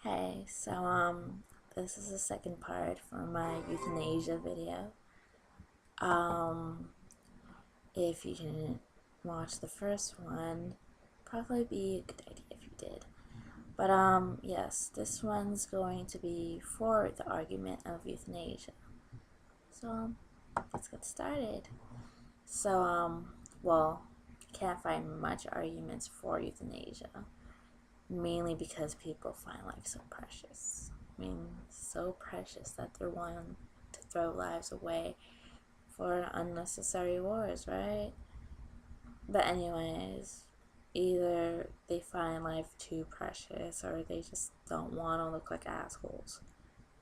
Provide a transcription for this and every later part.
Hey, this is the second part for my euthanasia video. Um, if you didn't watch the first one, probably be a good idea if you did. But, yes, this one's going to be for the argument of euthanasia. So, let's get started. So, well, can't find much arguments for euthanasia. Mainly because people find life so precious. I mean, so precious that they're willing to throw lives away for unnecessary wars, right? But anyways, either they find life too precious or they just don't want to look like assholes.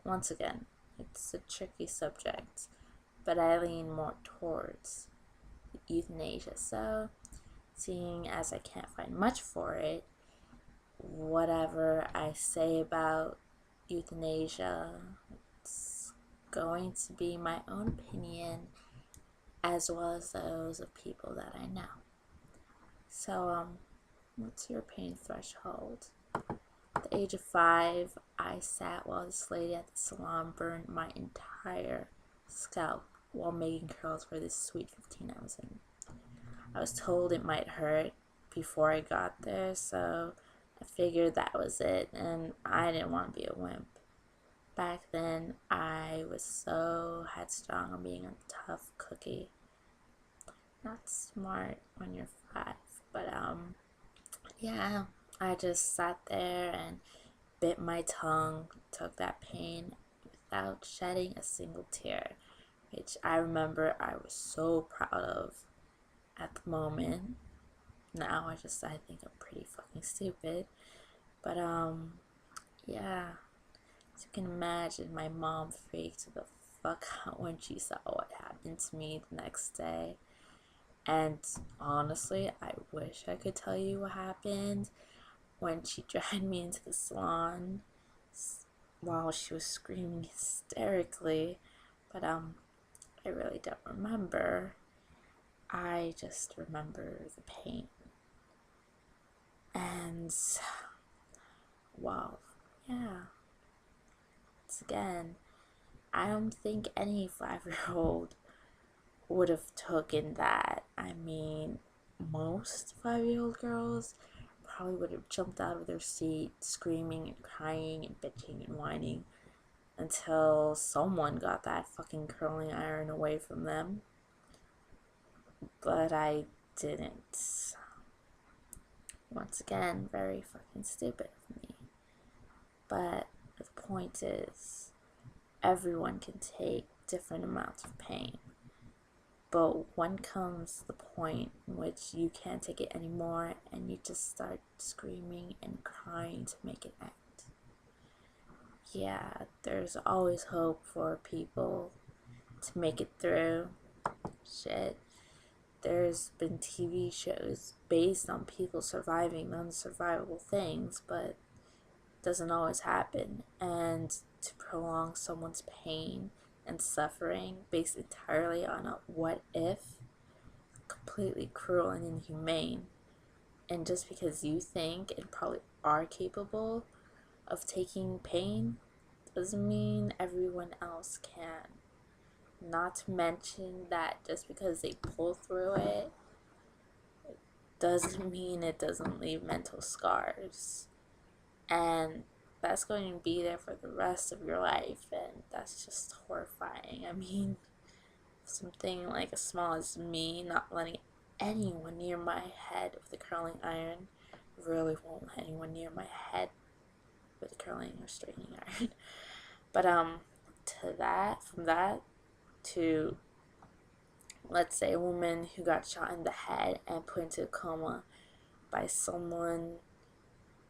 Once again, it's a tricky subject, but I lean more towards euthanasia. So, seeing as I can't find much for it, whatever I say about euthanasia, it's going to be my own opinion as well as those of people that I know. So, what's your pain threshold? At the age of 5, I sat while this lady at the salon burned my entire scalp while making curls for this sweet 15 I was in. I was told it might hurt before I got there, so I figured that was it, and I didn't want to be a wimp. Back then, I was so headstrong on being a tough cookie. Not smart when you're 5, but yeah, I just sat there and bit my tongue, took that pain without shedding a single tear, which I remember I was so proud of at the moment. Now I think I'm pretty fucking stupid. But yeah. As you can imagine, my mom freaked the fuck out when she saw what happened to me the next day. And honestly, I wish I could tell you what happened when she dragged me into the salon while she was screaming hysterically. But I really don't remember. I just remember the pain. And well, yeah. Once again, I don't think any 5-year-old would have taken that. I mean, most 5-year-old girls probably would have jumped out of their seat, screaming and crying and bitching and whining until someone got that fucking curling iron away from them. But I didn't. Once again, very fucking stupid of me. But the point is, everyone can take different amounts of pain. But when comes the point in which you can't take it anymore and you just start screaming and crying to make it end. Yeah, there's always hope for people to make it through. Shit. There's been TV shows based on people surviving unsurvivable things, but it doesn't always happen. And to prolong someone's pain and suffering based entirely on a what if, completely cruel and inhumane. And just because you think and probably are capable of taking pain doesn't mean everyone else can. Not to mention that just because they pull through it doesn't mean it doesn't leave mental scars. And that's going to be there for the rest of your life, and that's just horrifying. I mean, something like as small as me not letting anyone near my head with a curling iron really won't let anyone near my head with a curling or straightening iron. But from that to, let's say, a woman who got shot in the head and put into a coma by someone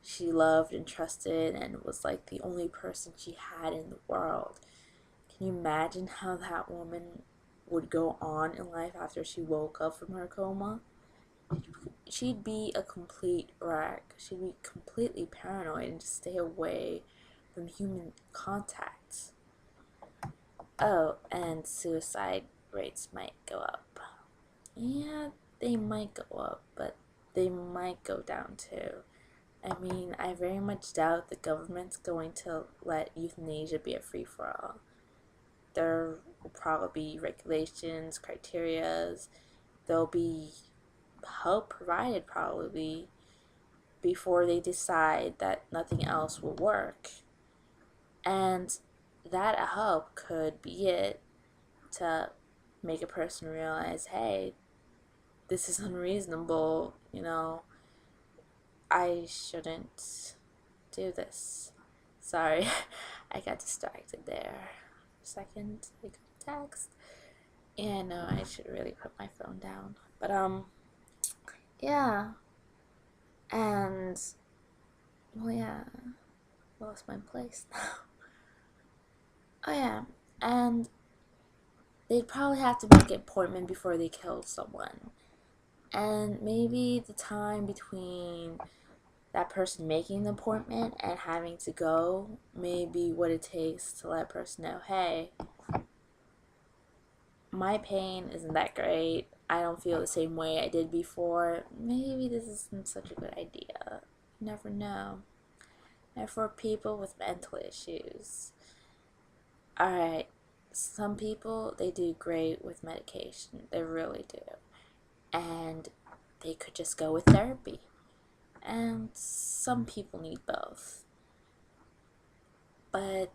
she loved and trusted and was like the only person she had in the world. Can you imagine how that woman would go on in life after she woke up from her coma? She'd be a complete wreck. She'd be completely paranoid and just stay away from human contact. Oh, and suicide rates might go up. Yeah, they might go up, but they might go down too. I mean, I very much doubt the government's going to let euthanasia be a free-for-all. There will probably be regulations, criterias. There'll be help provided probably before they decide that nothing else will work. And that help could be it to make a person realize, hey, this is unreasonable, I shouldn't do this. Sorry, I got distracted there for a second. I got a text. And no, I should really put my phone down. But, yeah. And, well, yeah. Lost my place now. Oh, yeah. And they'd probably have to make an appointment before they killed someone. And maybe the time between that person making the appointment and having to go may be what it takes to let a person know, hey, my pain isn't that great. I don't feel the same way I did before. Maybe this isn't such a good idea. You never know. And for people with mental issues, alright, some people, they do great with medication. They really do. And they could just go with therapy. And some people need both. But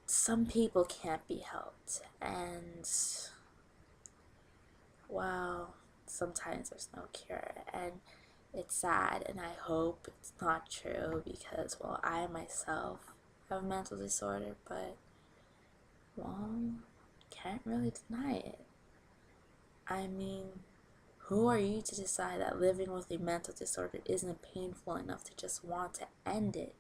some people can't be helped. And, well, sometimes there's no cure. And it's sad, and I hope it's not true because, well, I myself have a mental disorder, but, well, can't really deny it. I mean, who are you to decide that living with a mental disorder isn't painful enough to just want to end it?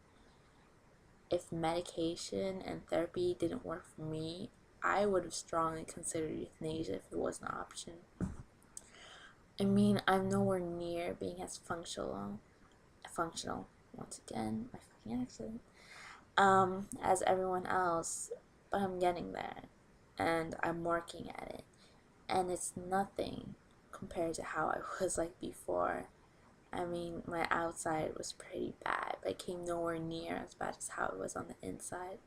If medication and therapy didn't work for me, I would have strongly considered euthanasia if it was an option. I mean, I'm nowhere near being as functional, once again, my fucking accent, as everyone else, but I'm getting there, and I'm working at it, and it's nothing compared to how I was like before. I mean, my outside was pretty bad, but it came nowhere near as bad as how it was on the inside.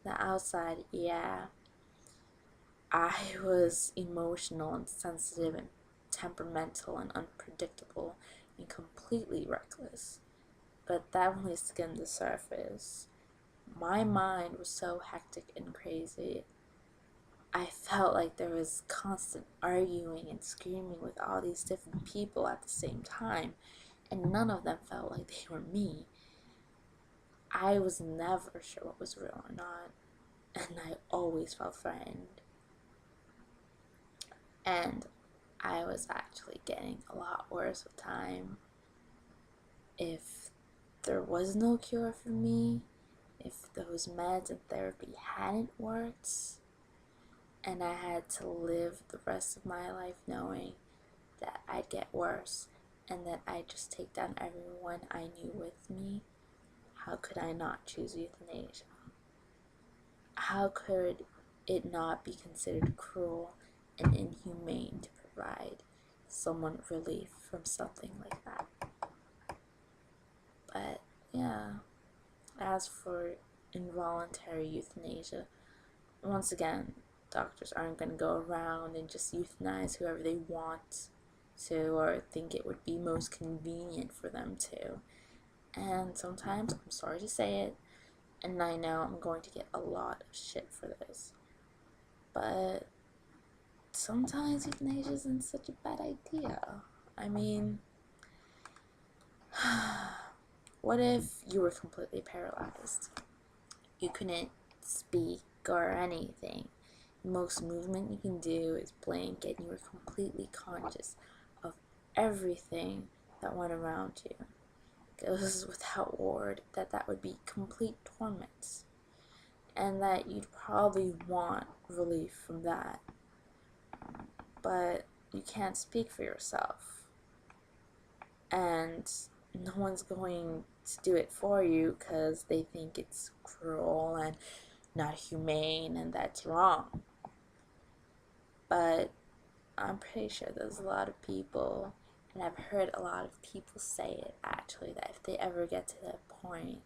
The outside, yeah, I was emotional and sensitive and temperamental and unpredictable and completely reckless. But that only skimmed the surface. My mind was so hectic and crazy. I felt like there was constant arguing and screaming with all these different people at the same time, and none of them felt like they were me. I was never sure what was real or not, and I always felt threatened. And I was actually getting a lot worse with time. If there was no cure for me, if those meds and therapy hadn't worked, and I had to live the rest of my life knowing that I'd get worse and that I'd just take down everyone I knew with me, how could I not choose euthanasia? How could it not be considered cruel and inhumane to provide someone relief from something like that? But yeah, as for involuntary euthanasia, once again, doctors aren't going to go around and just euthanize whoever they want to or think it would be most convenient for them to. And sometimes, I'm sorry to say it, and I know I'm going to get a lot of shit for this, but sometimes euthanasia isn't such a bad idea. I mean, what if you were completely paralyzed? You couldn't speak or anything. The most movement you can do is blink, and you are completely conscious of everything that went around you. It goes without word that would be complete torment, and that you'd probably want relief from that. But you can't speak for yourself, and no one's going to do it for you because they think it's cruel and not humane, and that's wrong. But I'm pretty sure there's a lot of people And I've heard a lot of people say it actually, that if they ever get to that point